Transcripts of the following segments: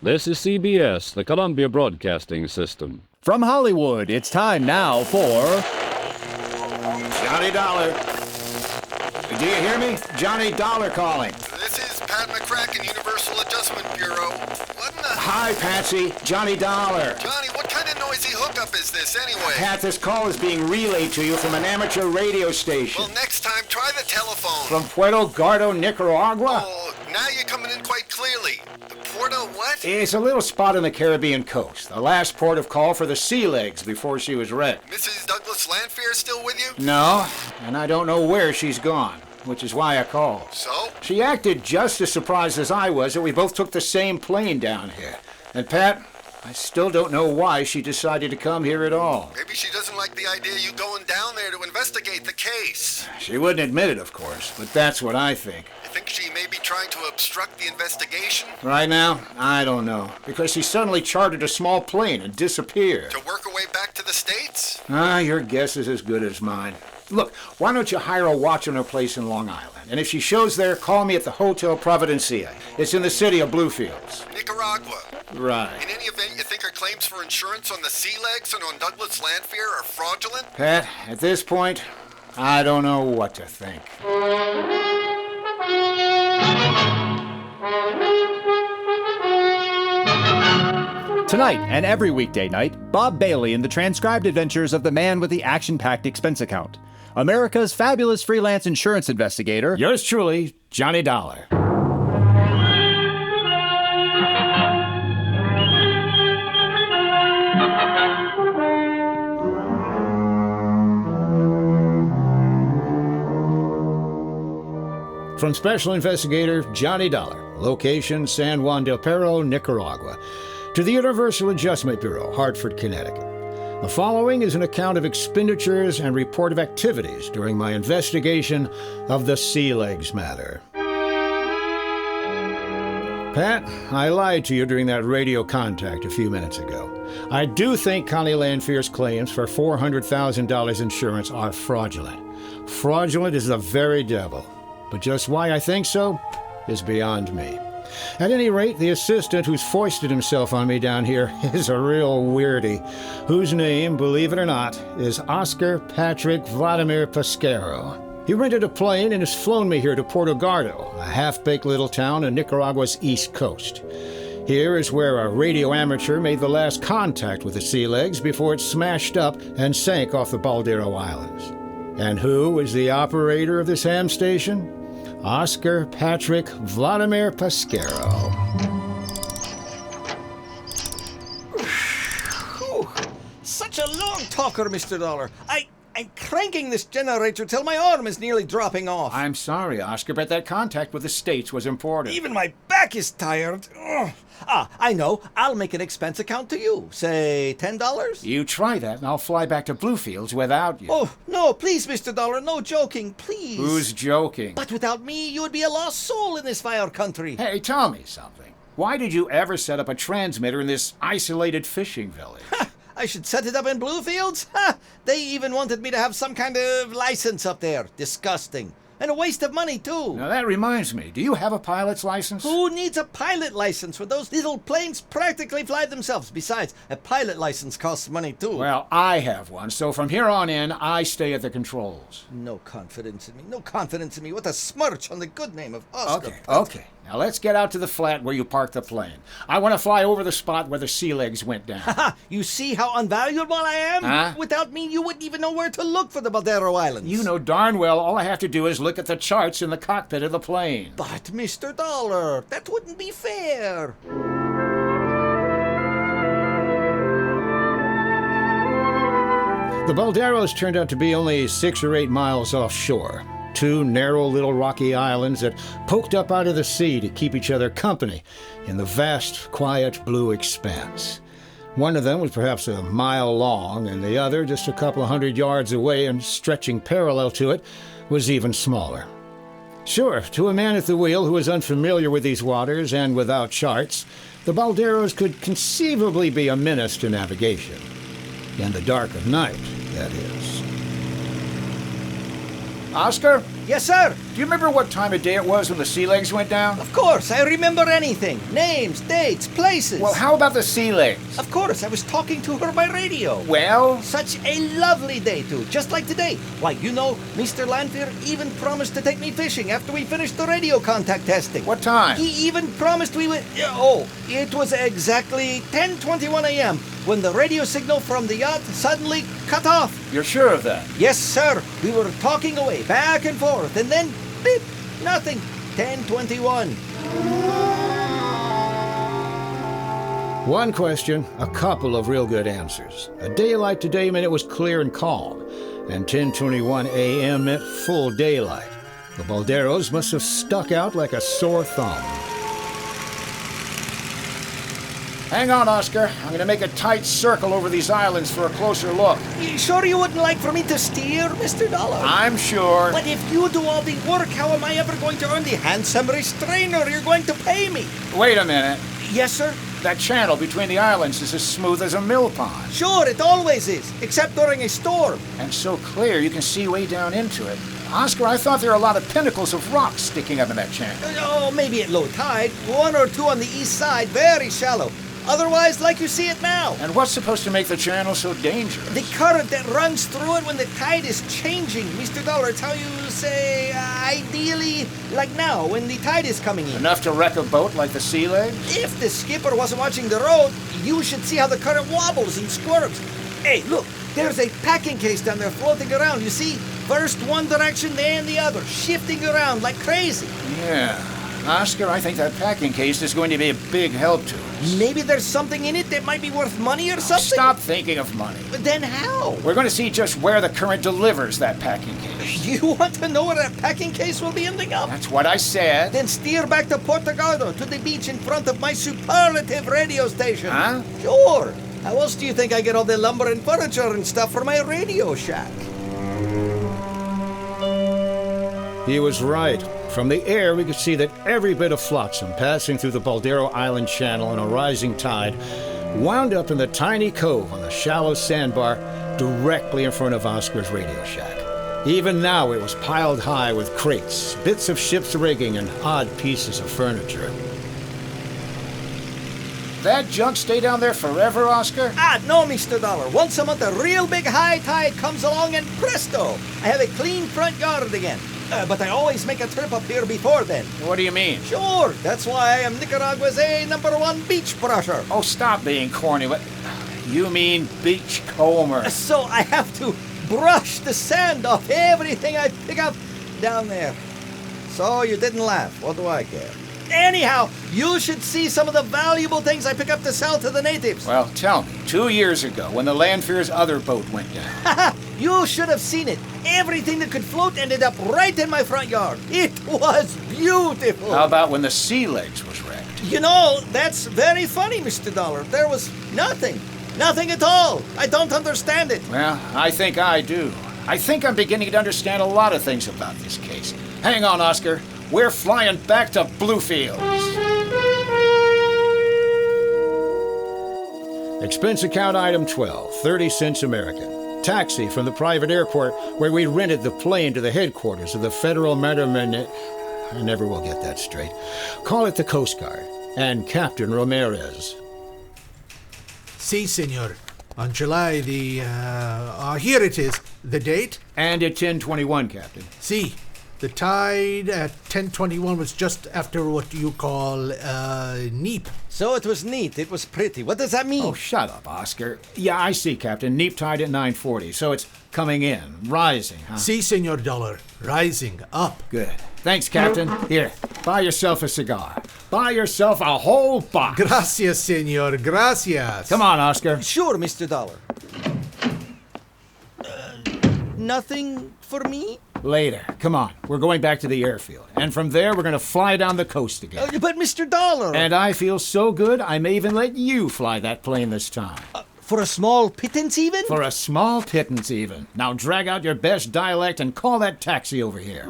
This is CBS, the Columbia Broadcasting System. From Hollywood, it's time now for... Johnny Dollar. Do you hear me? Johnny Dollar calling. This is Pat McCracken, Universal Adjustment Bureau. What in the... Hi, Patsy. Johnny Dollar. Johnny, what kind of noisy hookup is this anyway? Pat, this call is being relayed to you from an amateur radio station. Well, next time, try the telephone. From Puerto Gardo, Nicaragua? Oh, now you're coming in quite clearly. The Puerto what? It's a little spot on the Caribbean coast. The last port of call for the Sea Legs before she was wrecked. Mrs. Douglas Lanfear still with you? No, and I don't know where she's gone, which is why I called. So? She acted just as surprised as I was that we both took the same plane down here. And Pat, I still don't know why she decided to come here at all. Maybe she doesn't like the idea of you going down there to investigate the case. She wouldn't admit it, of course, but that's what I think. You think she may be trying to obstruct the investigation? Right now, I don't know, because she suddenly chartered a small plane and disappeared. To work her way back to the States? Your guess is as good as mine. Look, why don't you hire a watch on her place in Long Island? And if she shows there, call me at the Hotel Providencia. It's in the city of Bluefields. Nicaragua. Right. In any event, you think her claims for insurance on the Sea Legs and on Douglas Lanfear are fraudulent? Pat, at this point, I don't know what to think. Tonight and every weekday night, Bob Bailey in the transcribed adventures of the man with the action-packed expense account. America's fabulous freelance insurance investigator. Yours truly, Johnny Dollar. From Special Investigator Johnny Dollar, location San Juan del Perro, Nicaragua, to the Universal Adjustment Bureau, Hartford, Connecticut. The following is an account of expenditures and report of activities during my investigation of the Sea Legs matter. Pat, I lied to you during that radio contact a few minutes ago. I do think Connie Lanfear's claims for $400,000 insurance are fraudulent. Fraudulent is the very devil. But just why I think so is beyond me. At any rate, the assistant who's foisted himself on me down here is a real weirdie, whose name, believe it or not, is Oscar Patrick Vladimir Pesquero. He rented a plane and has flown me here to Puerto Gardo, a half-baked little town on Nicaragua's east coast. Here is where a radio amateur made the last contact with the Sea Legs before it smashed up and sank off the Baldero Islands. And who is the operator of this ham station? Oscar Patrick Vladimir Pesquero. Such a long talker, Mr. Dollar. I'm cranking this generator till my arm is nearly dropping off. I'm sorry, Oscar, but that contact with the States was important. Even my back is tired. Ugh. I know. I'll make an expense account to you. Say $10? You try that, and I'll fly back to Bluefields without you. Oh, no, please, Mr. Dollar. No joking, please. Who's joking? But without me, you would be a lost soul in this fire country. Hey, tell me something. Why did you ever set up a transmitter in this isolated fishing village? I should set it up in Bluefields? They even wanted me to have some kind of license up there. Disgusting. And a waste of money, too. Now, that reminds me. Do you have a pilot's license? Who needs a pilot license when those little planes practically fly themselves? Besides, a pilot license costs money, too. Well, I have one, so from here on in, I stay at the controls. No confidence in me. No confidence in me. What a smirch on the good name of Oscar. Okay. Now, let's get out to the flat where you parked the plane. I want to fly over the spot where the Sea Legs went down. Ha! You see how unvaluable I am? Huh? Without me, you wouldn't even know where to look for the Baldero Islands. You know darn well all I have to do is look at the charts in the cockpit of the plane. But, Mr. Dollar, that wouldn't be fair. The Balderos turned out to be only 6 or 8 miles offshore. 2 narrow little rocky islands that poked up out of the sea to keep each other company in the vast, quiet blue expanse. One of them was perhaps a mile long, and the other, just a couple of 100 yards away and stretching parallel to it, was even smaller. Sure, to a man at the wheel who was unfamiliar with these waters and without charts, the Balderos could conceivably be a menace to navigation. In the dark of night, that is. Oscar? Yes, sir. Do you remember what time of day it was when the sea legs went down? Of course, I remember anything. Names, dates, places. Well, how about the sea legs? Of course, I was talking to her by radio. Well, Such a lovely day, too, just like today. Why, you know, Mr. Lanfear even promised to take me fishing after we finished the radio contact testing. what time? He even promised we would... Oh, it was exactly 10:21 a.m. when the radio signal from the yacht suddenly cut off. You're sure of that? Yes, sir. We were talking away, back and forth, and then, beep, nothing. 10:21. One question, a couple of real good answers. A day like today meant it was clear and calm, and 10:21 a.m. meant full daylight. The Balderos must have stuck out like a sore thumb. Hang on, Oscar. I'm going to make a tight circle over these islands for a closer look. You sure you wouldn't like for me to steer, Mr. Dollar? I'm sure. But if you do all the work, how am I ever going to earn the handsome restrainer you're going to pay me? Wait a minute. Yes, sir? That channel between the islands is as smooth as a mill pond. Sure, it always is, except during a storm. And so clear you can see way down into it. Oscar, I thought there were a lot of pinnacles of rock sticking up in that channel. Oh, maybe at low tide. One or two on the east side, very shallow. Otherwise, like you see it now. And what's supposed to make the channel so dangerous? The current that runs through it when the tide is changing. Mr. Dollar, it's how you say, ideally, like now, when the tide is coming in. Enough to wreck a boat like the Sea Legs? If the skipper wasn't watching the road, you should see how the current wobbles and squirms. Hey, look, there's a packing case down there floating around, you see? First one direction, then the other, shifting around like crazy. Yeah. Oscar, I think that packing case is going to be a big help to us. Maybe there's something in it that might be worth money or something? Stop thinking of money. But then how? We're going to see just where the current delivers that packing case. You want to know where that packing case will be ending up? That's what I said. Then steer back to Portugaldo, to the beach in front of my superlative radio station. Huh? Sure. How else do you think I get all the lumber and furniture and stuff for my radio shack? He was right. From the air, we could see that every bit of flotsam passing through the Baldero Island Channel on a rising tide wound up in the tiny cove on the shallow sandbar directly in front of Oscar's radio shack. Even now, it was piled high with crates, bits of ship's rigging, and odd pieces of furniture. That junk stay down there forever, Oscar? No, Mr. Dollar. Once a month, a real big high tide comes along and presto, I have a clean front yard again. But I always make a trip up here before then. What do you mean? Sure, that's why I am Nicaragua's #1 beach brusher. Oh, stop being corny. What? You mean beach comber. So I have to brush the sand off everything I pick up down there. So you didn't laugh. What do I care? Anyhow, you should see some of the valuable things I pick up to sell to the natives. Well, tell me, 2 years ago, when the Lanfear's other boat went down. You should have seen it. Everything that could float ended up right in my front yard. It was beautiful. How about when the Sea Legs was wrecked? You know, that's very funny, Mr. Dollar. There was nothing. Nothing at all. I don't understand it. Well, I think I do. I think I'm beginning to understand a lot of things about this case. Hang on, Oscar. We're flying back to Bluefields. Expense account item 12, 30 cents American. Taxi from the private airport where we rented the plane to the headquarters of the Federal Maritime... I never will get that straight. Call it the Coast Guard. And Captain Ramirez. Si, senor. On July here it is. The date? And at 10:21, Captain. Si. The tide at 10:21 was just after what you call, neap. So it was neat. It was pretty. What does that mean? Oh, shut up, Oscar. Yeah, I see, Captain. Neap tide at 9:40, so it's coming in, rising, huh? Si, senor Dollar. Rising up. Good. Thanks, Captain. Here, buy yourself a cigar. Buy yourself a whole box. Gracias, senor. Gracias. Come on, Oscar. Sure, Mr. Dollar. Nothing for me? Later. Come on. We're going back to the airfield. And from there, we're going to fly down the coast again. But Mr. Dollar... And I feel so good, I may even let you fly that plane this time. For a small pittance, even? For a small pittance, even. Now drag out your best dialect and call that taxi over here.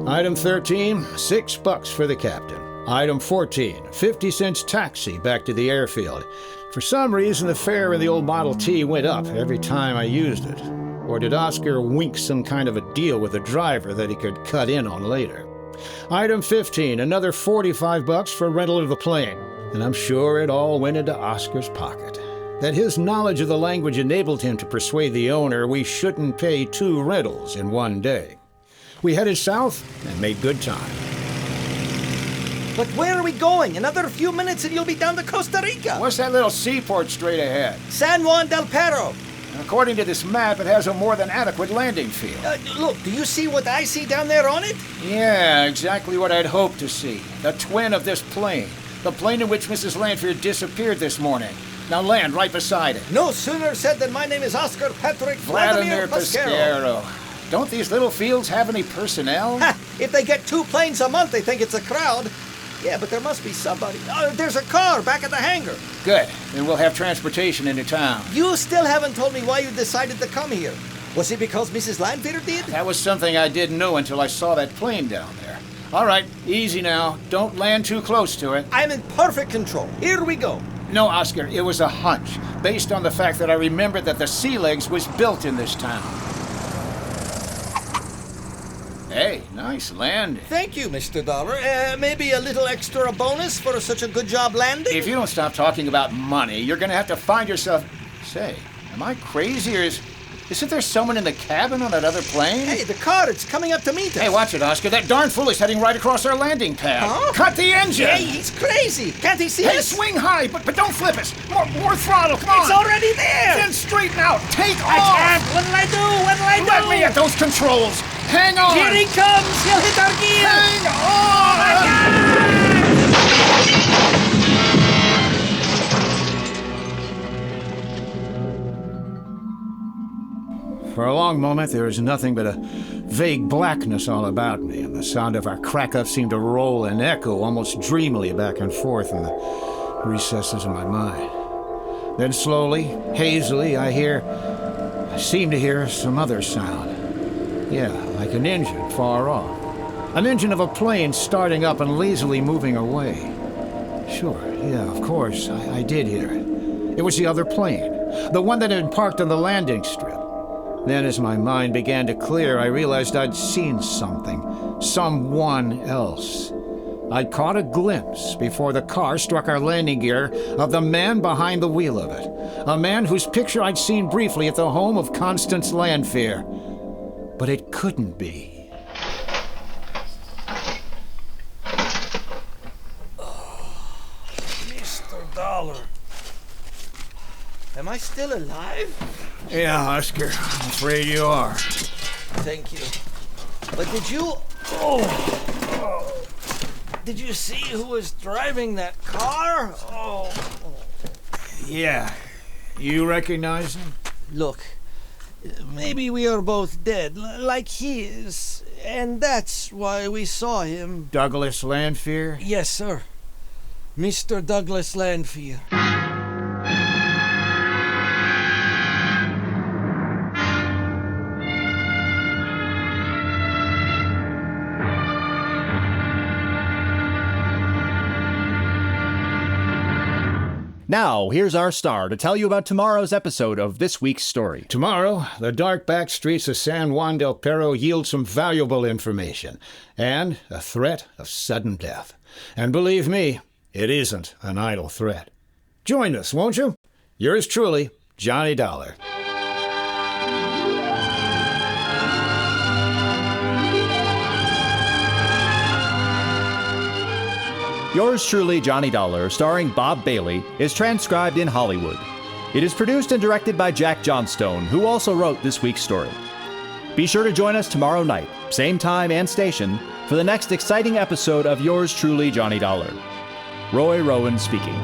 Item 13, $6 for the captain. Item 14, 50 cents taxi back to the airfield. For some reason, the fare in the old Model T went up every time I used it. Or did Oscar wink some kind of a deal with the driver that he could cut in on later? Item 15, another $45 for rental of the plane. And I'm sure it all went into Oscar's pocket. That his knowledge of the language enabled him to persuade the owner we shouldn't pay 2 rentals in one day. We headed south and made good time. But where are we going? Another few minutes and you'll be down to Costa Rica. What's that little seaport straight ahead? San Juan del Perro. According to this map, it has a more than adequate landing field. Look, do you see what I see down there on it? Yeah, exactly what I'd hoped to see. The twin of this plane. The plane in which Mrs. Lanfear disappeared this morning. Now land right beside it. No sooner said than my name is Oscar Patrick Vladimir Pesquero. Don't these little fields have any personnel? Ha! If they get 2 planes a month, they think it's a crowd. Yeah, but there must be somebody. Oh, there's a car back at the hangar. Good. Then we'll have transportation into town. You still haven't told me why you decided to come here. Was it because Mrs. Lanfear did? That was something I didn't know until I saw that plane down there. All right, easy now. Don't land too close to it. I'm in perfect control. Here we go. No, Oscar, it was a hunch, based on the fact that I remembered that the Sea Legs was built in this town. Hey, nice landing. Thank you, Mr. Dollar. Maybe a little extra bonus for such a good job landing? If you don't stop talking about money, you're going to have to find yourself... Say, am I crazy or isn't there someone in the cabin on that other plane? Hey, the car, it's coming up to meet us. Hey, watch it, Oscar. That darn fool is heading right across our landing pad. Huh? Cut the engine! Hey, he's crazy. Can't he see Hey, us? swing high, but don't flip us. More throttle, come on. It's already there. Then straighten out. Take I off. can't. What'll I do? Let me at those controls. Hang on. Here he comes. He'll hit our gear. Hang on. For a long moment, there was nothing but a vague blackness all about me, and the sound of our crack-up seemed to roll and echo almost dreamily back and forth in the recesses of my mind. Then slowly, hazily, I seem to hear some other sound. Yeah, like an engine far off. An engine of a plane starting up and lazily moving away. Sure, yeah, of course, I did hear it. It was the other plane, the one that had been parked on the landing strip. Then as my mind began to clear, I realized I'd seen something, someone else. I'd caught a glimpse, before the car struck our landing gear, of the man behind the wheel of it. A man whose picture I'd seen briefly at the home of Constance Lanfear. But it couldn't be. Mr. Dollar. Am I still alive? Yeah, Oscar, I'm afraid you are. Thank you. But did you... Did you see who was driving that car? Yeah. You recognize him? Look, maybe we are both dead, like he is. And that's why we saw him. Douglas Lanfear? Yes, sir. Mr. Douglas Lanfear. Now, here's our star to tell you about tomorrow's episode of this week's story. Tomorrow, the dark back streets of San Juan del Perro yield some valuable information and a threat of sudden death. And believe me, it isn't an idle threat. Join us, won't you? Yours truly, Johnny Dollar. Yours truly, Johnny Dollar, starring Bob Bailey, is transcribed in Hollywood. It is produced and directed by Jack Johnstone, who also wrote this week's story. Be sure to join us tomorrow night, same time and station, for the next exciting episode of Yours truly, Johnny Dollar. Roy Rowan speaking.